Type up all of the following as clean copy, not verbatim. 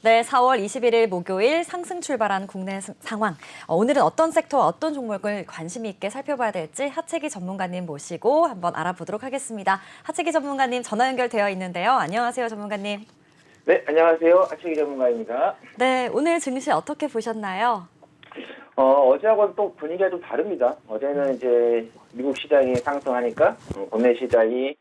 네, 4월 21일 목요일 상승 출발한 국내 상황. 오늘은 어떤 섹터와 어떤 종목을 관심 있게 살펴봐야 될지 하채기 전문가님 모시고 한번 알아보도록 하겠습니다. 하채기 전문가님 전화 연결되어 있는데요. 안녕하세요, 전문가님. 네, 안녕하세요. 하채기 전문가입니다. 네, 오늘 증시 어떻게 보셨나요? 어제하고는 또 분위기가 좀 다릅니다. 어제는 이제 미국 시장이 상승하니까 국내 시장이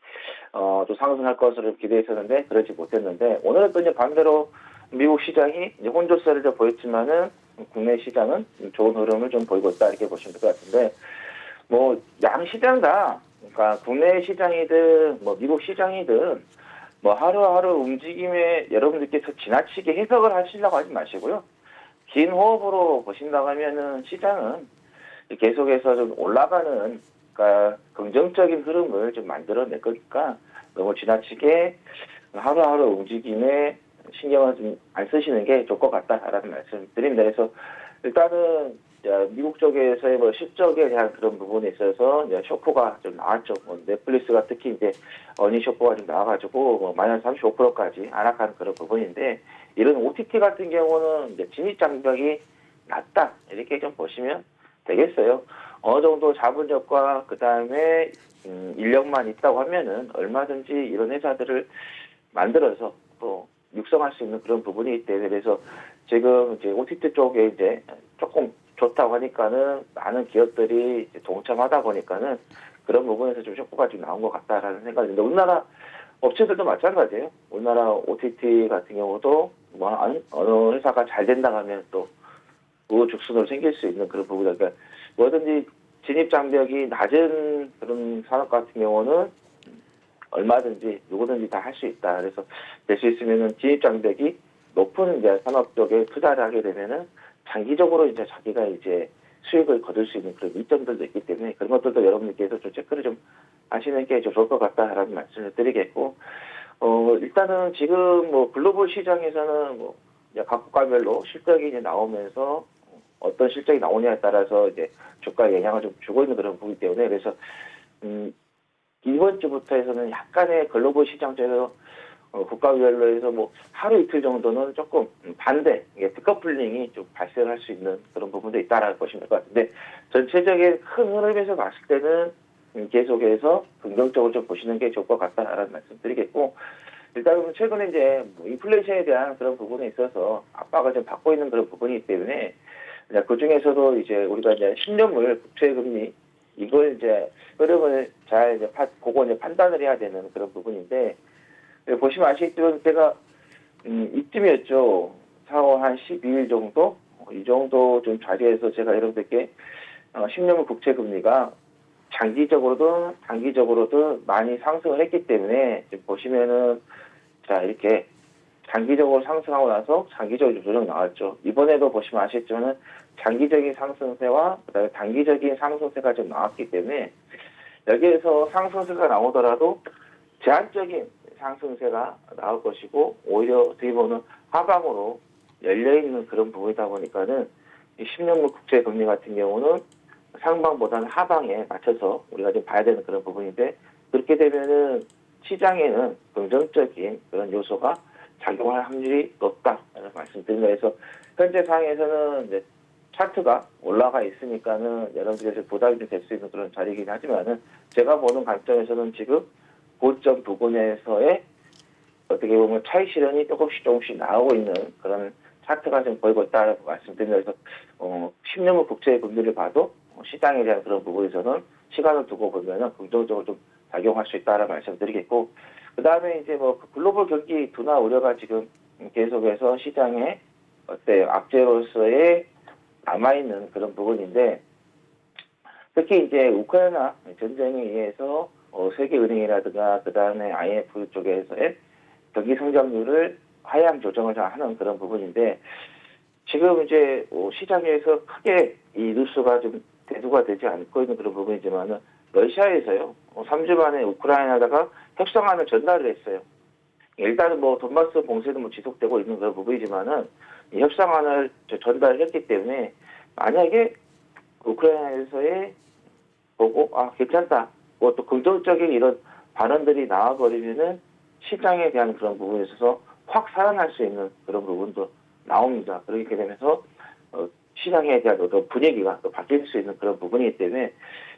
또 상승할 것으로 기대했었는데 그러지 못했는데 오늘은 또 이제 반대로 미국 시장이 이제 혼조세를 좀 보였지만은 국내 시장은 좋은 흐름을 좀 보이고 있다 이렇게 보시면 될 것 같은데 뭐 양 시장 다 그러니까 국내 시장이든 뭐 미국 시장이든 뭐 하루하루 움직임에 여러분들께서 지나치게 해석을 하시려고 하지 마시고요. 긴 호흡으로 보신다고 하면은 시장은 계속해서 좀 올라가는, 그러니까 긍정적인 흐름을 좀 만들어낼 거니까 너무 지나치게 하루하루 움직임에 신경을 좀 안 쓰시는 게 좋을 것 같다라는 말씀 드립니다. 그래서 일단은 미국 쪽에서의 뭐 실적에 대한 그런 부분에 있어서 이제 쇼크가 좀 나왔죠. 뭐 넷플릭스가 특히 이제 어닝 쇼크가 좀 나와가지고 뭐 마이너스 35%까지 하락한 그런 부분인데 이런 OTT 같은 경우는 이제 진입 장벽이 낮다 이렇게 좀 보시면 되겠어요. 어느 정도 자본력과 그 다음에 인력만 있다고 하면은 얼마든지 이런 회사들을 만들어서 또 육성할 수 있는 그런 부분이기 때문에 그래서 지금 이제 OTT 쪽에 이제 조금 좋다고 하니까는 많은 기업들이 이제 동참하다 보니까는 그런 부분에서 좀 쇼크가 좀 나온 것 같다라는 생각이 드는데 우리나라 업체들도 마찬가지예요. 우리나라 OTT 같은 경우도 뭐 어느 회사가 잘 된다 하면 또 우후죽순으로 생길 수 있는 그런 부분이다. 그러니까 뭐든지 진입 장벽이 낮은 그런 산업 같은 경우는 얼마든지 누구든지 다 할 수 있다. 그래서 될 수 있으면은 진입 장벽이 높은 이제 산업 쪽에 투자를 하게 되면은 장기적으로 이제 자기가 이제 수익을 거둘 수 있는 그런 이점들도 있기 때문에 그런 것들도 여러분들께서 좀 체크를 좀 하시는 게 좀 좋을 것 같다라는 말씀을 드리겠고, 일단은 지금 뭐 글로벌 시장에서는 뭐 이제 각 국가별로 실적이 이제 나오면서 어떤 실적이 나오냐에 따라서 이제 주가에 영향을 좀 주고 있는 그런 부분이기 때문에 그래서 이번 주부터 해서는 약간의 글로벌 시장 쪽에서 국가별로 해서 뭐 하루 이틀 정도는 조금 반대, 이게 디커플링이 좀 발생할 수 있는 그런 부분도 있다라고 보시면 될 것 같은데 전체적인 큰 흐름에서 봤을 때는 계속해서 긍정적으로 좀 보시는 게 좋을 것 같다라는 말씀 드리겠고 일단은 최근에 이제 뭐 인플레이션에 대한 그런 부분에 있어서 압박을 좀 받고 있는 그런 부분이기 때문에 그 중에서도 이제 우리가 이제 10년물 국채금리 이걸 이제 흐름을 잘 이제 그거 이제 판단을 해야 되는 그런 부분인데 보시면 아시겠지만 제가 이쯤이었죠. 4월 한 12일 정도 이 정도 좀 자리에서 제가 여러분들께 10년물 국채 금리가 장기적으로든 단기적으로든 많이 상승을 했기 때문에 지금 보시면은 자 이렇게 장기적으로 상승하고 나서 장기적으로 조정 나왔죠. 이번에도 보시면 아시겠지만은 장기적인 상승세와 그다음에 단기적인 상승세가 좀 나왔기 때문에 여기에서 상승세가 나오더라도 제한적인 상승세가 나올 것이고 오히려 어떻게 보면 하방으로 열려있는 그런 부분이다 보니까는 10년물 국채 금리 같은 경우는 상방보다는 하방에 맞춰서 우리가 좀 봐야 되는 그런 부분인데 그렇게 되면은 시장에는 긍정적인 그런 요소가 작용할 확률이 높다라는 말씀드립니다. 그래서 현재 상황에서는 이제 차트가 올라가 있으니까는 여러분들께서 부담이 될 수 있는 그런 자리이긴 하지만은 제가 보는 관점에서는 지금 고점 부분에서의 어떻게 보면 차익 실현이 조금씩 나오고 있는 그런 차트가 좀 보이고 있다고 말씀드리면서 10년물 국채 금리를 봐도 시장에 대한 그런 부분에서는 시간을 두고 보면은 긍정적으로 좀 작용할 수 있다라는 말씀드리겠고 그 다음에 이제 뭐 글로벌 경기 둔화 우려가 지금 계속해서 시장에 악재로서의 남아있는 그런 부분인데 특히 이제 우크라이나 전쟁에 의해서 세계은행이라든가 그 다음에 IMF 쪽에서의 경기 성장률을 하향 조정을 하는 그런 부분인데 지금 이제 시장에서 크게 이 뉴스가 좀 대두가 되지 않고 있는 그런 부분이지만은 러시아에서요 3주 만에 우크라이나다가 협상안을 전달을 했어요. 일단은 뭐 돈바스 봉쇄는 뭐 지속되고 있는 그런 부분이지만은 이 협상안을 전달을 했기 때문에 만약에 우크라이나에서의 보고 괜찮다 뭐 또 긍정적인 이런 발언들이 나와버리면은 시장에 대한 그런 부분에 있어서 확 살아날 수 있는 그런 부분도 나옵니다. 그렇게 되면서 시장에 대한 어떤 분위기가 또 바뀔 수 있는 그런 부분이기 때문에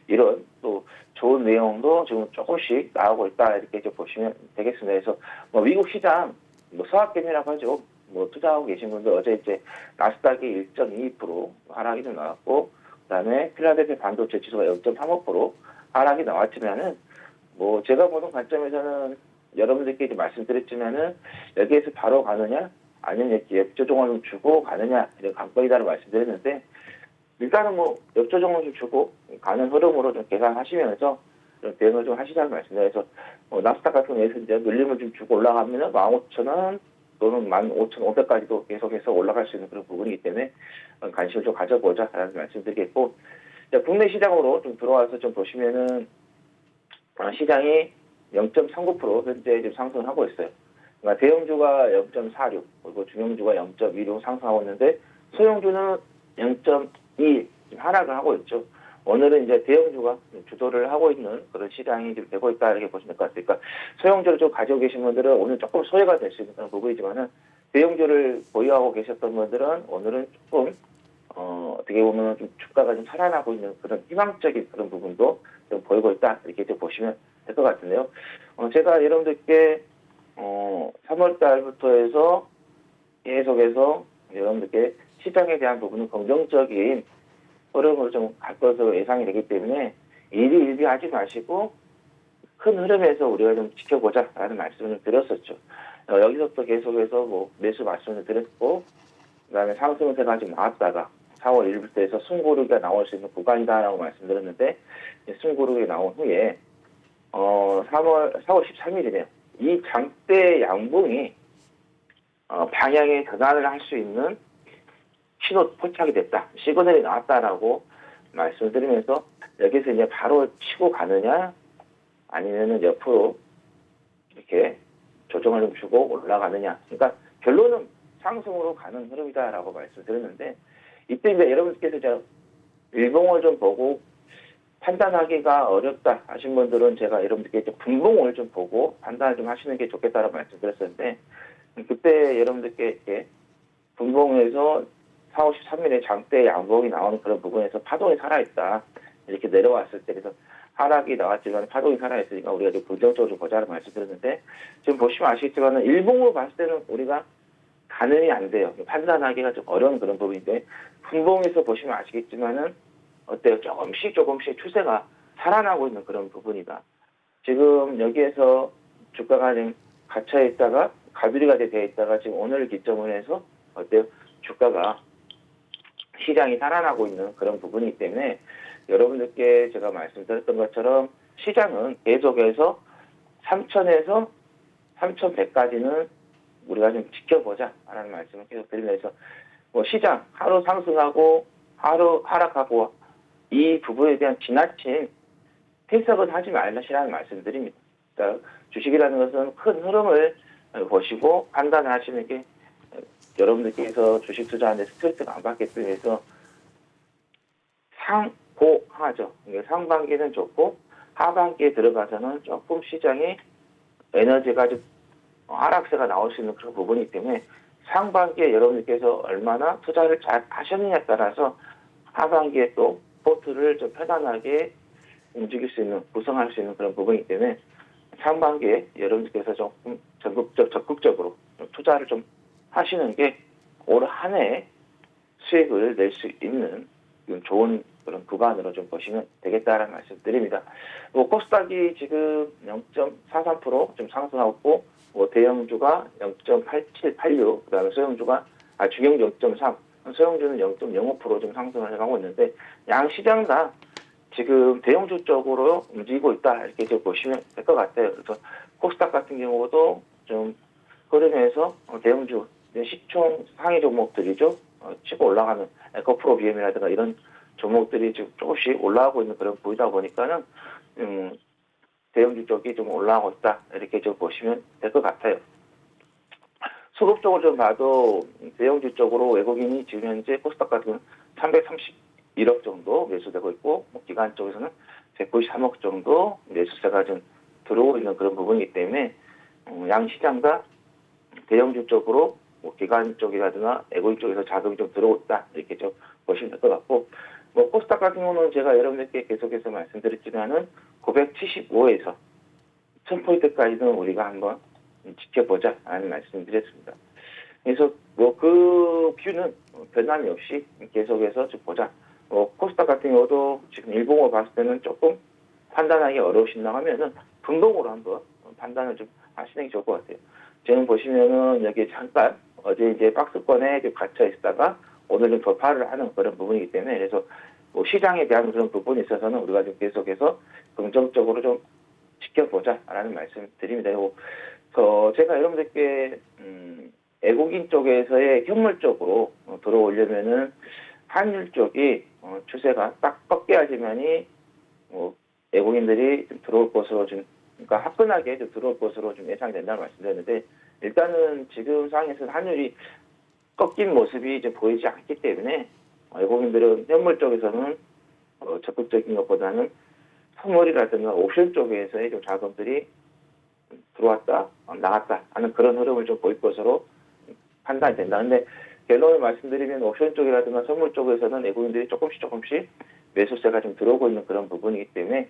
이런 또 좋은 내용도 지금 조금씩 나오고 있다 이렇게 이제 보시면 되겠습니다. 그래서 뭐 미국 시장 뭐 서학개미라고 하죠. 뭐 투자하고 계신 분들 어제 이제 나스닥이 1.22% 하락이 좀 나왔고 그다음에 필라델피아 반도체 지수가 0.35% 하락이 나왔지만은 뭐 제가 보는 관점에서는 여러분들께 이제 말씀드렸지만은 여기에서 바로 가느냐 아니면 역조정을 좀 주고 가느냐 이런 관건이다라고 말씀드렸는데 일단은 뭐 역조정을 좀 주고 가는 흐름으로 좀 계산하시면서 좀 대응을 좀 하시자는 말씀드려서 나스닥 같은 경우에서 이제 눌림을 좀 주고 올라가면은 15,000원 또는 15,500까지도 계속해서 올라갈 수 있는 그런 부분이기 때문에 관심을 좀 가져보자라는 말씀드리겠고 국내 시장으로 좀 들어와서 좀 보시면은 시장이 0.39% 현재 지금 상승하고 있어요. 그러니까 대형주가 0.46 그리고 중형주가 0.26 상승하고 있는데 소형주는 0.2 하락을 하고 있죠. 오늘은 이제 대형주가 주도를 하고 있는 그런 시장이 지금 되고 있다 이렇게 보시면 될 것 같아요. 그러니까 소형주를 좀 가지고 계신 분들은 오늘 조금 소외가 될 수 있는 그런 부분이지만은 대형주를 보유하고 계셨던 분들은 오늘은 조금 어떻게 보면 좀 주가가 좀 살아나고 있는 그런 희망적인 그런 부분도 좀 보이고 있다 이렇게 좀 보시면 될 것 같은데요. 제가 여러분들께 3월 달부터 해서 계속해서 여러분들께 시장에 대한 부분은 긍정적인 흐름으로 좀 갈 것으로 예상이 되기 때문에 일비일비하지 마시고 큰 흐름에서 우리가 좀 지켜보자라는 말씀을 드렸었죠. 여기서부터 계속해서 뭐 매수 말씀을 드렸고 그다음에 상승세가 좀 나왔다가 4월 1일부터 해서 숨고르기가 나올 수 있는 구간이다라고 말씀드렸는데 숨고르기 나온 후에 4월 13일이네요. 이 장대 양봉이 방향의 전환을 할 수 있는 신호 포착이 됐다. 시그널이 나왔다라고 말씀을 드리면서 여기서 이제 바로 치고 가느냐 아니면은 옆으로 이렇게 조정을 좀 주고 올라가느냐. 그러니까 결론은 상승으로 가는 흐름이다라고 말씀드렸는데 이때 이제 여러분께서 이제 일봉을 좀 보고 판단하기가 어렵다 하신 분들은 제가 여러분들께 이제 분봉을 좀 보고 판단을 좀 하시는 게 좋겠다라고 말씀드렸었는데 그때 여러분들께 이렇게 분봉에서 4월 13일에 장대 양봉이 나오는 그런 부분에서 파동이 살아있다 이렇게 내려왔을 때 그래서 하락이 나왔지만 파동이 살아있으니까 우리가 좀 긍정적으로 보자라고 말씀드렸는데 지금 보시면 아시겠지만 일봉으로 봤을 때는 우리가 가늠이 안 돼요. 판단하기가 좀 어려운 그런 부분인데 분봉에서 보시면 아시겠지만은 어때요? 조금씩 추세가 살아나고 있는 그런 부분이다. 지금 여기에서 주가가 지금 갇혀 있다가 가두리가 되어 있다가 지금 오늘 기점으로 해서 어때요? 주가가 시장이 살아나고 있는 그런 부분이기 때문에 여러분들께 제가 말씀드렸던 것처럼 시장은 계속해서 3,000에서 3,100까지는 우리가 좀 지켜보자라는 말씀을 계속 드리면서 뭐 시장 하루 상승하고 하루 하락하고 이 부분에 대한 지나친 해석은 하지 말라시라는 말씀드립니다. 그러니까 주식이라는 것은 큰 흐름을 보시고 판단을 하시는 게 여러분들께서 주식 투자하는데 스트레스가 안 받겠기 위해서 상고하죠. 상반기는 좋고 하반기에 들어가서는 조금 시장에 에너지가 좀 하락세가 나올 수 있는 그런 부분이기 때문에 상반기에 여러분들께서 얼마나 투자를 잘 하셨느냐에 따라서 하반기에 또 포트를 좀 편안하게 움직일 수 있는, 구성할 수 있는 그런 부분이기 때문에 상반기에 여러분들께서 조금 적극적으로 투자를 좀 하시는 게 올 한 해 수익을 낼 수 있는 좋은 그런 구간으로 좀 보시면 되겠다라는 말씀 드립니다. 코스닥이 지금 0.43% 좀 상승하고 대형주가 0.8786, 그다음에 소형주가 중형주 0.3, 소형주는 0.05% 좀 상승을 해가고 있는데 양 시장 다 지금 대형주 쪽으로 움직이고 있다 이렇게 좀 보시면 될 것 같아요. 그래서 코스닥 같은 경우도 좀 흐름에서 대형주 시총 상위 종목들이죠. 치고 올라가는 에코프로 BM이라든가 이런 종목들이 지금 조금씩 올라가고 있는 그런 보이다 보니까는 대형주 쪽이 좀 올라가고 있다 이렇게 좀 보시면 될 것 같아요. 수급적으로 좀 봐도 대형주 쪽으로 외국인이 지금 현재 코스닥 같은 331억 정도 매수되고 있고 기관 쪽에서는 193억 정도 매수세가 좀 들어오고 있는 그런 부분이기 때문에 양 시장 다 대형주 쪽으로 뭐 기관 쪽이라든가 에고이 쪽에서 자금이 좀 들어왔다 이렇게 좀 보시면 될 것 같고 뭐 코스닥 같은 경우는 제가 여러분들께 계속해서 말씀드렸지만은 975에서 1000포인트까지는 우리가 한번 지켜보자라는 말씀드렸습니다. 그래서 뭐 그 뷰는 변함이 없이 계속해서 좀 보자. 코스닥 같은 경우도 지금 일봉으로 봤을 때는 조금 판단하기 어려우신다 하면은 분봉으로 한번 판단을 좀 하시는 게 좋을 것 같아요. 지금 보시면은 여기 잠깐 어제 이제 박스권에 좀 갇혀 있다가 오늘은 돌파를 하는 그런 부분이기 때문에 그래서 뭐 시장에 대한 그런 부분에 있어서는 우리가 좀 계속해서 긍정적으로 좀 지켜보자라는 말씀 드립니다. 제가 여러분들께 외국인 쪽에서의 현물 쪽으로 들어오려면은 환율 쪽이 추세가 딱 꺾여야지만이 외국인들이 좀 들어올 것으로 좀 그러니까 화끈하게 좀 들어올 것으로 좀 예상된다는 말씀드렸는데 일단은 지금 상황에서는 환율이 꺾인 모습이 좀 보이지 않기 때문에 외국인들은 현물 쪽에서는 적극적인 것보다는 선물이라든가 옵션 쪽에서의 좀 자금들이 들어왔다 나갔다 하는 그런 흐름을 좀 보일 것으로 판단이 된다. 근데 결론을 말씀드리면 옵션 쪽이라든가 선물 쪽에서는 외국인들이 조금씩 매수세가 좀 들어오고 있는 그런 부분이기 때문에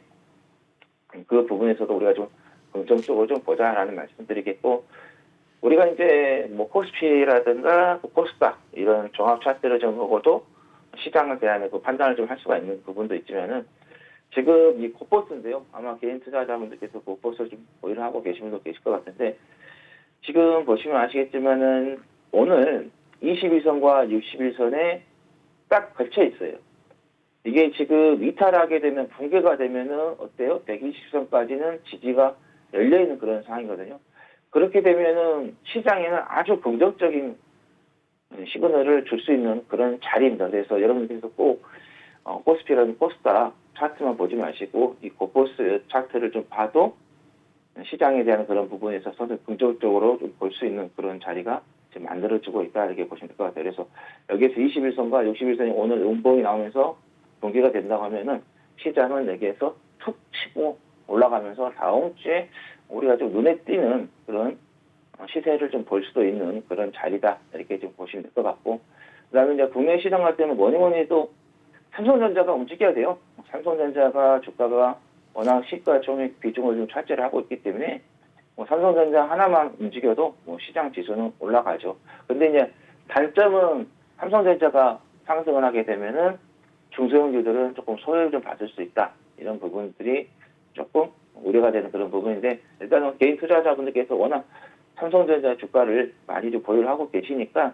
그 부분에서도 우리가 좀 긍정적으로 좀 보자라는 말씀드리겠고 우리가 이제 뭐 코스피라든가 코스닥 이런 종합 차트를 좀 보고도 시장에 대한 그 판단을 좀 할 수가 있는 부분도 있지만은 지금 이 코포스인데요. 아마 개인 투자자분들께서 코포스를 좀 보유를 하고 계신 분도 계실 것 같은데 지금 보시면 아시겠지만은 오늘 21선과 61선에 딱 걸쳐 있어요. 이게 지금 이탈하게 되면 붕괴가 되면은 어때요? 120선까지는 지지가 열려 있는 그런 상황이거든요. 그렇게 되면은 시장에는 아주 긍정적인 시그널을 줄 수 있는 그런 자리입니다. 그래서 여러분들께서 꼭 코스피라는 코스닥 차트만 보지 마시고 이 코포스 차트를 좀 봐도 시장에 대한 그런 부분에 있어서 긍정적으로 좀 볼 수 있는 그런 자리가 지금 만들어지고 있다 이렇게 보시면 될 것 같아요. 그래서 여기에서 21선과 61선이 오늘 음봉이 나오면서 동기가 된다고 하면은 시장은 여기에서 툭 치고 올라가면서 다음 주에 우리가 좀 눈에 띄는 그런 시세를 좀 볼 수도 있는 그런 자리다 이렇게 좀 보시면 될 것 같고 그다음에 이제 국내 시장 같은 경우는 뭐니 해도 삼성전자가 움직여야 돼요. 삼성전자가 주가가 워낙 시가총액 비중을 좀 차지를 하고 있기 때문에 삼성전자 하나만 움직여도 시장 지수는 올라가죠. 근데 이제 단점은 삼성전자가 상승을 하게 되면은 중소형주들은 조금 소외를 좀 받을 수 있다. 이런 부분들이 조금 우려가 되는 그런 부분인데 일단은 개인 투자자분들께서 워낙 삼성전자 주가를 많이 좀 보유를 하고 계시니까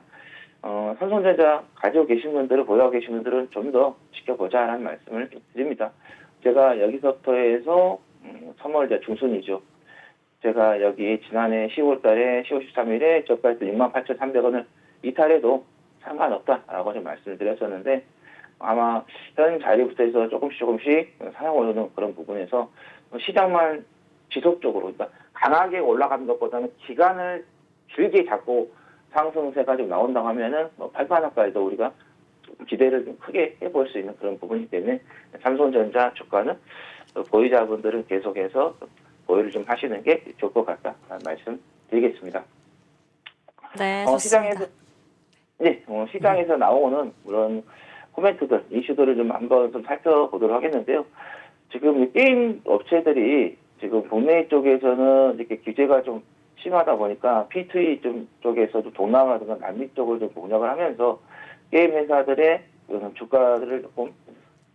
삼성전자 가지고 계신 분들은 보유하고 계신 분들은 좀 더 지켜보자라는 말씀을 드립니다. 제가 여기서부터 해서 3월 중순이죠. 제가 여기 지난해 10월 달에 10월 13일에 저가에서 68,300원을 이탈해도 상관없다라고 좀 말씀을 드렸었는데 아마 현 자리부터 해서 조금씩 상향 오르는 그런 부분에서 시장만 지속적으로 그러니까 강하게 올라가는 것보다는 기간을 길게 잡고 상승세가 좀 나온다고 하면은 8,000원까지도 우리가 기대를 좀 크게 해볼 수 있는 그런 부분이기 때문에 삼성전자 주가는 보유자분들은 계속해서 보유를 좀 하시는 게 좋을 것 같다라는 말씀 드리겠습니다. 네, 좋습니다. 시장에서 나오는 그런 코멘트들, 이슈들을 좀 한번 좀 살펴보도록 하겠는데요. 지금 게임 업체들이 지금 국내 쪽에서는 이렇게 규제가 좀 심하다 보니까 P2E 쪽에서도 동남아든가 남미 쪽을 좀 공략을 하면서 게임 회사들의 주가들을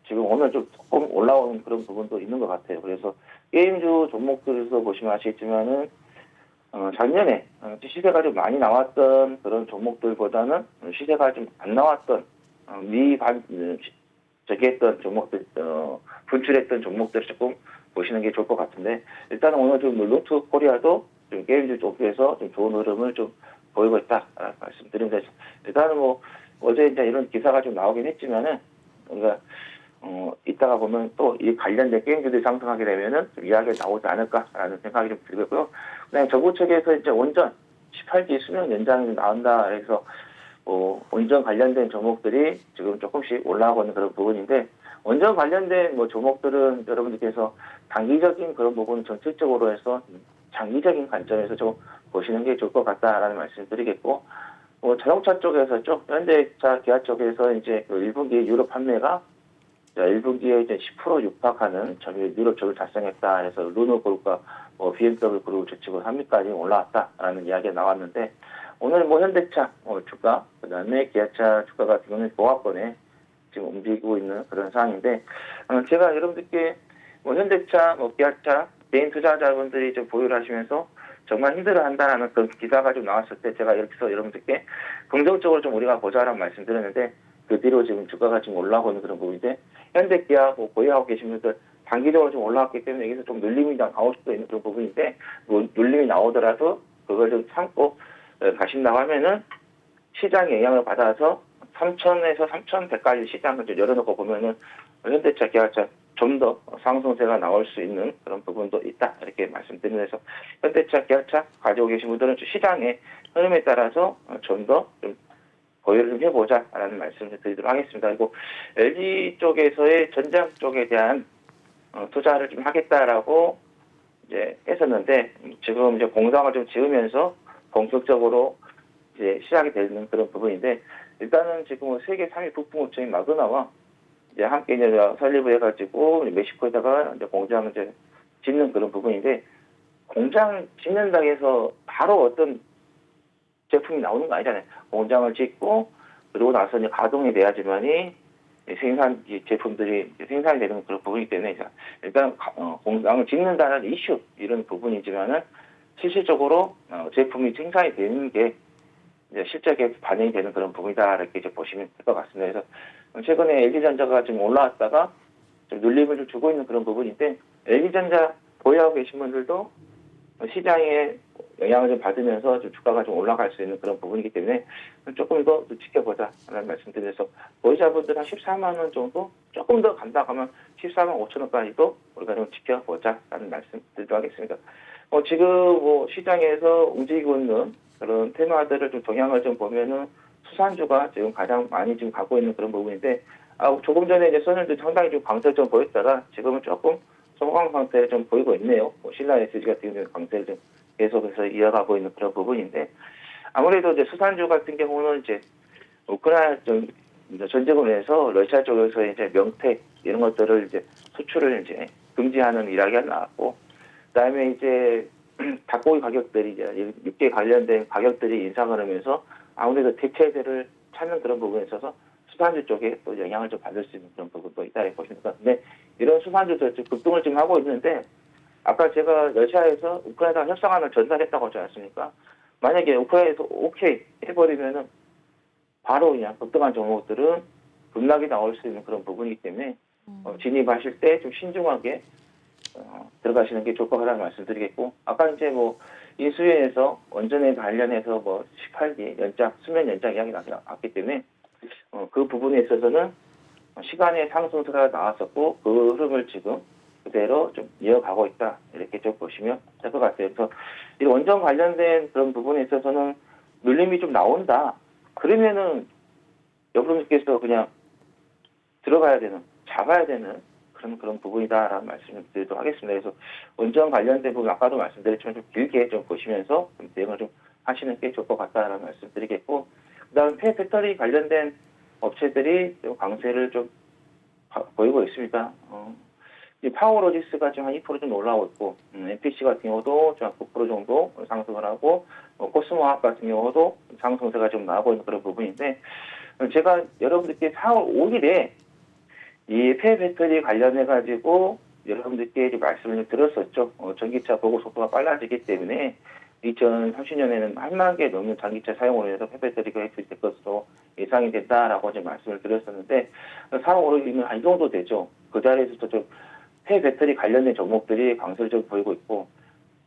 지금 오늘 조금 올라오는 그런 부분도 있는 것 같아요. 그래서 게임주 종목들에서 보시면 아시겠지만은 작년에 시세가 좀 많이 나왔던 그런 종목들보다는 시세가 좀 안 나왔던 저기했던 종목들 분출했던 종목들을 조금 보시는 게 좋을 것 같은데 일단은 오늘 좀 루트 코리아도 좀 게임주 쪽에서 좀 좋은 흐름을 좀 보이고 있다라는 말씀드립니다. 일단은 어제 이제 이런 기사가 좀 나오긴 했지만은 우리가 이따가 보면 또 이 관련된 게임주들이 상승하게 되면은 좀 이야기가 나오지 않을까라는 생각이 좀 들고요. 그다음에 정부 측에서 이제 원전 18기 수명 연장이 나온다 해서 원전 관련된 종목들이 지금 조금씩 올라가고 있는 그런 부분인데 원전 관련된 종목들은 여러분들께서 단기적인 그런 부분 정책적으로 해서 장기적인 관점에서 좀 보시는 게 좋을 것 같다라는 말씀드리겠고, 자동차 쪽에서 현대차, 기아 쪽에서 이제 그 1분기 유럽 판매가 1분기에 이제 10% 육박하는 유럽 적을 달성했다 해서 르노 그룹과 BMW 그룹을 제치고 3위까지 올라왔다라는 이야기가 나왔는데, 오늘 현대차 주가, 그다음에 기아차 주가 같은 경우는 보합권에 지금 움직이고 있는 그런 상황인데, 제가 여러분들께 현대차, 기아차 개인 투자자분들이 좀 보유를 하시면서 정말 힘들어한다라는 그런 기사가 좀 나왔을 때, 제가 이렇게 여러분들께 긍정적으로 좀 우리가 보자라는 말씀드렸는데, 그 뒤로 지금 주가가 지금 올라오고 있는 그런 부분인데, 현대 기아 보유하고 계신 분들 단기적으로 좀 올라왔기 때문에 여기서 좀 눌림이 나올 수도 있는 그런 부분인데, 눌림이 나오더라도 그걸 좀 참고 가신다고 하면은 시장의 영향을 받아서 3,000에서 3,100까지 시장을 좀 열어놓고 보면은 현대차, 기아차 좀 더 상승세가 나올 수 있는 그런 부분도 있다, 이렇게 말씀드리면서 현대차, 기아차 가지고 계신 분들은 시장의 흐름에 따라서 좀 더 좀 보유를 좀 해보자라는 말씀을 드리도록 하겠습니다. 그리고 LG 쪽에서의 전장 쪽에 대한 투자를 좀 하겠다라고 이제 했었는데, 지금 이제 공장을 좀 지으면서 본격적으로 이제 시작이 되는 그런 부분인데, 일단은 지금 세계 3위 부품업체인 마그나와 이제 함께 이제 설립을 해가지고 멕시코에다가 이제 공장을 이제 짓는 그런 부분인데, 공장 짓는다고 해서 바로 어떤 제품이 나오는 거 아니잖아요. 공장을 짓고 그러고 나서 이제 가동이 돼야지만이 생산 제품들이 생산이 되는 그런 부분이기 때문에, 일단 공장을 짓는다는 이슈 이런 부분이지만은 실질적으로 제품이 생산이 되는 게 이제 실적에 반영이 되는 그런 부분이다, 이렇게 이제 보시면 될 것 같습니다. 그래서 최근에 LG전자가 좀 올라왔다가 좀 눌림을 좀 주고 있는 그런 부분인데, LG전자 보유하고 계신 분들도 시장에 영향을 좀 받으면서 좀 주가가 좀 올라갈 수 있는 그런 부분이기 때문에 조금 더 지켜보자라는 말씀드려서, 보유자분들 한 14만 원 정도 조금 더 간다고 하면 14만 5천 원까지도 우리가 좀 지켜보자라는 말씀 드리도록 하겠습니다. 지금 시장에서 움직이고 있는 그런 테마들을 좀 동향을 좀 보면은 수산주가 지금 가장 많이 지금 가고 있는 그런 부분인데, 조금 전에 이제 선율도 상당히 좀 강세를 좀 보였다가 지금은 조금 소강 상태를 좀 보이고 있네요. 신라 SG 같은 경우는 강세를 좀 계속해서 이어가고 있는 그런 부분인데, 아무래도 이제 수산주 같은 경우는 이제 우크라이나 전쟁으로 해서 러시아 쪽에서 이제 명태 이런 것들을 이제 수출을 이제 금지하는 이야기가 나왔고, 그다음에 이제 닭고기 가격들이 이제 육계 관련된 가격들이 인상을 하면서 아무래도 대체제를 찾는 그런 부분에 있어서 수산주 쪽에 또 영향을 좀 받을 수 있는 그런 부분도 있다, 이렇게 보시면 될 것 같은데, 이런 수산주도 급등을 지금 하고 있는데, 아까 제가 러시아에서 우크라이나 협상안을 전달했다고 하지 않았습니까? 만약에 우크라이나에서 오케이 해버리면은 바로 그냥 급등한 종목들은 급락이 나올 수 있는 그런 부분이기 때문에 진입하실 때 좀 신중하게 들어가시는 게 좋을 것 같다는 말씀드리겠고, 아까 이제 인수위에서 원전에 관련해서 18기 연장, 수면 연장 이야기가 나왔기 때문에 그 부분에 있어서는 시간의 상승세가 나왔었고, 그 흐름을 지금 그대로 좀 이어가고 있다, 이렇게 좀 보시면 될 것 같아요. 그래서 이 원전 관련된 그런 부분에 있어서는 눌림이 좀 나온다, 그러면은 여러분께서 그냥 들어가야 되는, 잡아야 되는 그런 부분이다라는 말씀을 드리도록 하겠습니다. 그래서 원전 관련된 부분 아까도 말씀드렸지만 좀 길게 좀 보시면서 좀 대응을 좀 하시는 게 좋을 것 같다라는 말씀드리겠고, 그다음 배터리 관련된 업체들이 좀 강세를 좀 보이고 있습니다. 이 파워로직스가 지금 한 2% 정도 올라오고 있고, MPC 같은 경우도 좀 9% 정도 상승을 하고, 코스모화학 같은 경우도 상승세가 좀 나오고 있는 그런 부분인데, 제가 여러분들께 4월 5일에 이 폐배터리 관련해가지고 여러분들께 말씀을 좀 드렸었죠. 전기차 보급 속도가 빨라지기 때문에 2030년에는 1만 개 넘는 전기차 사용으로 해서 폐배터리가 획득될 것으로 예상이 된다라고 이제 말씀을 드렸었는데, 4월 5일이면 한 이 정도 되죠. 그 자리에서도 좀 폐배터리 관련된 종목들이 강세를 좀 보이고 있고,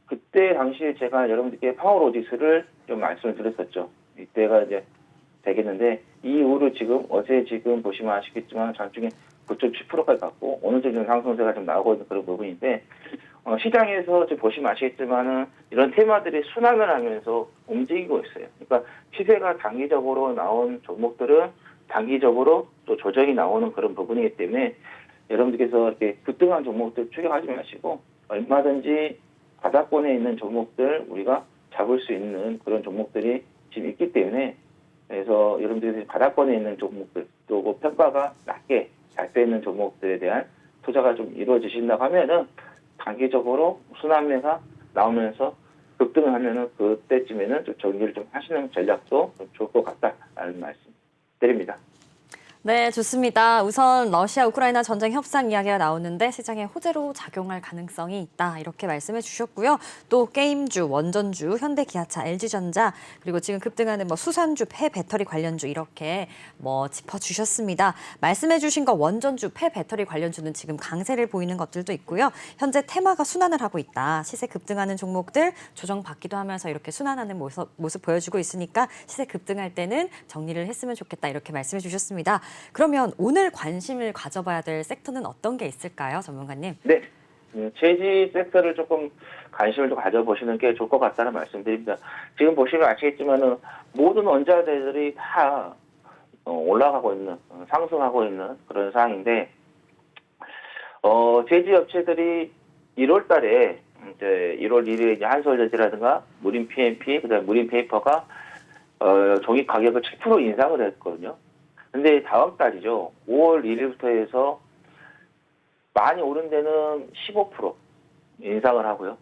그때 당시에 제가 여러분들께 파워로직스를 좀 말씀을 드렸었죠. 이때가 이제 되겠는데, 이 이후로 지금 어제 지금 보시면 아시겠지만 장중에 9.7%까지 갔고, 어느 정도 상승세가 좀 나오고 있는 그런 부분인데, 시장에서 지금 보시면 아시겠지만은 이런 테마들이 순환을 하면서 움직이고 있어요. 그러니까 시세가 단기적으로 나온 종목들은 단기적으로 또 조정이 나오는 그런 부분이기 때문에, 여러분들께서 이렇게 급등한 종목들 추격하지 마시고 얼마든지 바닥권에 있는 종목들 우리가 잡을 수 있는 그런 종목들이 지금 있기 때문에 그래서 여러분들이 바닥권에 있는 종목들 또 평가가 낮게 잘 돼 있는 종목들에 대한 투자가 좀 이루어지신다고 하면은 단기적으로 순환매가 나오면서 급등을 하면은 그때쯤에는 좀 정리를 좀 하시는 전략도 좀 좋을 것 같다라는 말씀 드립니다. 네, 좋습니다. 우선 러시아 우크라이나 전쟁 협상 이야기가 나오는데 시장에 호재로 작용할 가능성이 있다 이렇게 말씀해 주셨고요. 또 게임주, 원전주, 현대기아차, LG전자 그리고 지금 급등하는 뭐 수산주, 폐배터리 관련주 이렇게 뭐 짚어주셨습니다. 말씀해 주신 거 원전주, 폐배터리 관련주는 지금 강세를 보이는 것들도 있고요. 현재 테마가 순환을 하고 있다. 시세 급등하는 종목들 조정받기도 하면서 이렇게 순환하는 모습 보여주고 있으니까 시세 급등할 때는 정리를 했으면 좋겠다 이렇게 말씀해 주셨습니다. 그러면 오늘 관심을 가져봐야 될 섹터는 어떤 게 있을까요, 전문가님? 네. 제지 섹터를 조금 관심을 좀 가져보시는 게 좋을 것 같다는 말씀드립니다. 지금 보시면 아시겠지만은 모든 원자재들이 다 올라가고 있는, 상승하고 있는 그런 상황인데, 제지 업체들이 1월 달에 이제 1월 1일에 이제 한솔전지라든가 무림 PMP, 그다음에 무림 페이퍼가 종이 가격을 7% 인상을 했거든요. 근데 다음 달이죠. 5월 1일부터 해서 많이 오른 데는 15% 인상을 하고요.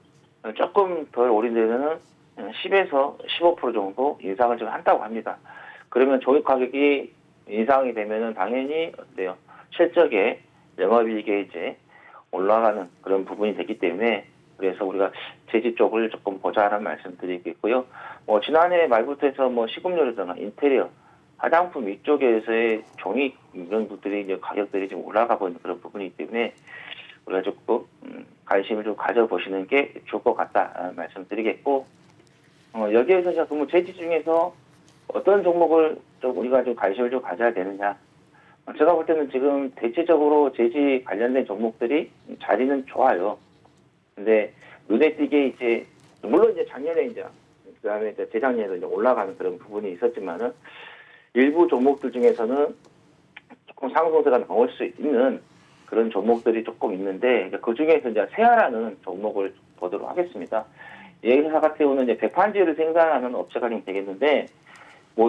조금 덜 오른 데는 10에서 15% 정도 인상을 좀 한다고 합니다. 그러면 종이 가격이 인상이 되면은 당연히 어때요? 실적에 영업이익에 이제 올라가는 그런 부분이 되기 때문에 그래서 우리가 제지 쪽을 조금 보자는 말씀드리겠고요. 지난해 말부터 해서 식음료라든가 인테리어 화장품 이쪽에서의 종이 이런 것들이 이제 가격들이 좀 올라가고 있는 그런 부분이기 때문에 우리가 조금 관심을 좀 가져보시는 게 좋을 것 같다 말씀드리겠고 여기에서 제가 제지 중에서 어떤 종목을 좀 우리가 좀 관심을 좀 가져야 되느냐 제가 볼 때는 지금 대체적으로 제지 관련된 종목들이 자리는 좋아요. 근데 눈에 띄게 이제 물론 이제 작년에 이제 그다음에 이제 재작년에도 이제 올라가는 그런 부분이 있었지만은. 일부 종목들 중에서는 조금 상승세가 나올 수 있는 그런 종목들이 조금 있는데 그 중에서 이제 세아라는 종목을 보도록 하겠습니다. 이 회사 같은 경우는 이제 백판지를 생산하는 업체가 좀 되겠는데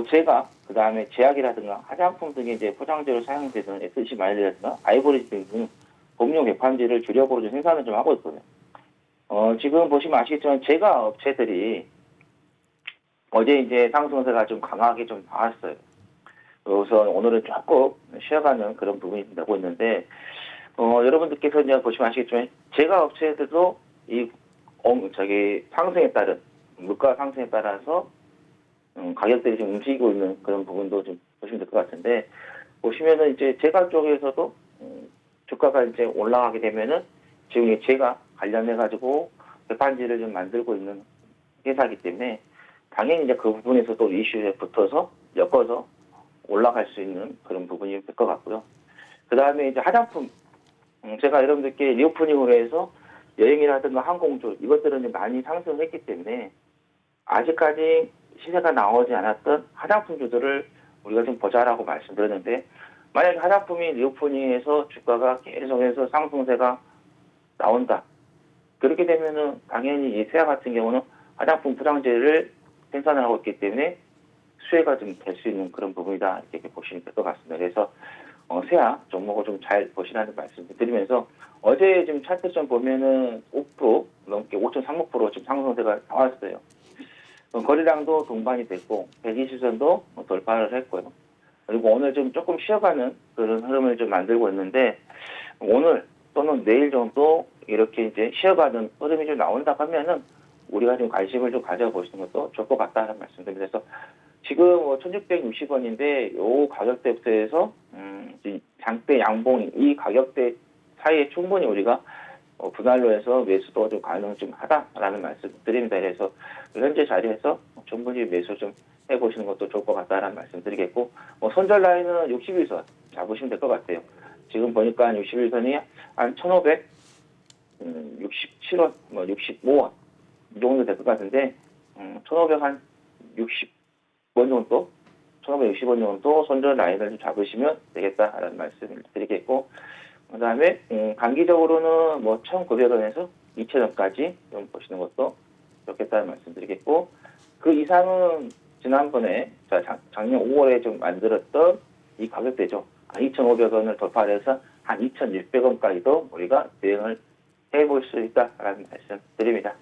제가 그 다음에 제약이라든가 화장품 등의 이제 포장재로 사용되는 SC 마일이라든가 아이보리 등 공용 백판지를 주력으로 좀 생산을 좀 하고 있거든요. 지금 보시면 아시겠지만 제가 업체들이 어제 이제 상승세가 좀 강하게 좀 나왔어요. 그래서 오늘은 조금 쉬어가는 그런 부분이 되고 있는데, 여러분들께서 이제 보시면 아시겠지만, 제가 업체들도 상승에 따른, 물가 상승에 따라서, 가격들이 좀 움직이고 있는 그런 부분도 좀 보시면 될 것 같은데, 보시면은 이제 제가 쪽에서도, 주가가 이제 올라가게 되면은, 지금 제가 관련해가지고, 배판지를 좀 만들고 있는 회사이기 때문에, 당연히 이제 그 부분에서도 이슈에 붙어서, 엮어서, 올라갈 수 있는 그런 부분이 될 것 같고요. 그 다음에 이제 화장품, 제가 여러분들께 리오프닝으로 해서 여행이라든가 항공주, 이것들은 많이 상승했기 때문에 아직까지 시세가 나오지 않았던 화장품주들을 우리가 좀 보자라고 말씀드렸는데, 만약에 화장품이 리오프닝에서 주가가 계속해서 상승세가 나온다. 그렇게 되면은 당연히 이 세아 같은 경우는 화장품 포장재를 생산을 하고 있기 때문에 수혜가 좀 될 수 있는 그런 부분이다 이렇게 보시면 될 것 같습니다. 그래서 세아 종목을 좀 잘 보시라는 말씀을 드리면서 어제 지금 차트 좀 보면은 5% 넘게 5.36% 지금 상승세가 나왔어요. 거래량도 동반이 됐고 120선도 돌파를 했고요. 그리고 오늘 좀 조금 쉬어가는 그런 흐름을 좀 만들고 있는데 오늘 또는 내일 정도 이렇게 이제 쉬어가는 흐름이 좀 나온다 하면은 우리가 좀 관심을 좀 가져보시는 것도 좋을 것 같다는 말씀드립니다. 그래서 지금 1660원인데 요 가격대부터 해서 장대 양봉 이 가격대 사이에 충분히 우리가 분할로 해서 매수도 좀 가능 좀 하다라는 말씀 드립니다. 그래서 현재 자리에서 충분히 매수 좀 해보시는 것도 좋을 것 같다라는 말씀 드리겠고 손절 라인은 61선 잡으시면 될 것 같아요. 지금 보니까 61선이 한 1567원, 65원 이 정도 될 것 같은데 1500 한 60원 정도 1560원 정도 손절 라인을 좀 잡으시면 되겠다라는 말씀을 드리겠고 그 다음에 단기적으로는 1900원에서 2000원까지 좀 보시는 것도 좋겠다. 있다는 말씀드리겠고, 그 이상은 지난번에 작년 5월에 좀 만들었던 이 가격대죠. 2,500원을 돌파해서 한 2,600원까지도 우리가 대응을 해볼 수 있다라는 말씀 드립니다.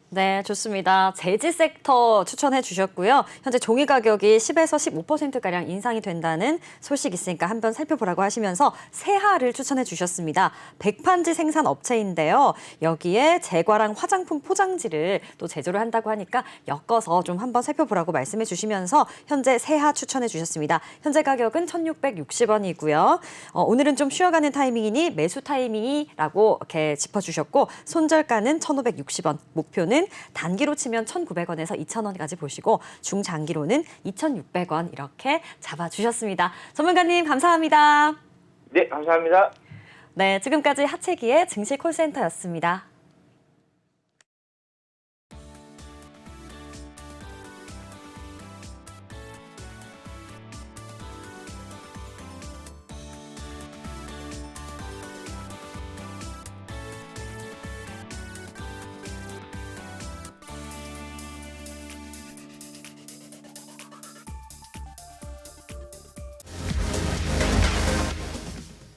네, 좋습니다. 제지 섹터 추천해 주셨고요. 현재 종이 가격이 10에서 15%가량 인상이 된다는 소식이 있으니까 한번 살펴보라고 하시면서 세하를 추천해 주셨습니다. 백판지 생산 업체인데요. 여기에 제과랑 화장품 포장지를 또 제조를 한다고 하니까 엮어서 좀 한번 살펴보라고 말씀해 주시면서 현재 세하 추천해 주셨습니다. 현재 가격은 1,660원이고요. 오늘은 좀 쉬어가는 타이밍이니 매수 타이밍이라고 이렇게 짚어주셨고 손절가는 1,560원, 목표는 단기로 치면 1,900원에서 2,000원까지 보시고 중장기로는 2,600원 이렇게 잡아주셨습니다. 전문가님 감사합니다. 네, 감사합니다. 네, 지금까지 하채기의 증시 콜센터였습니다.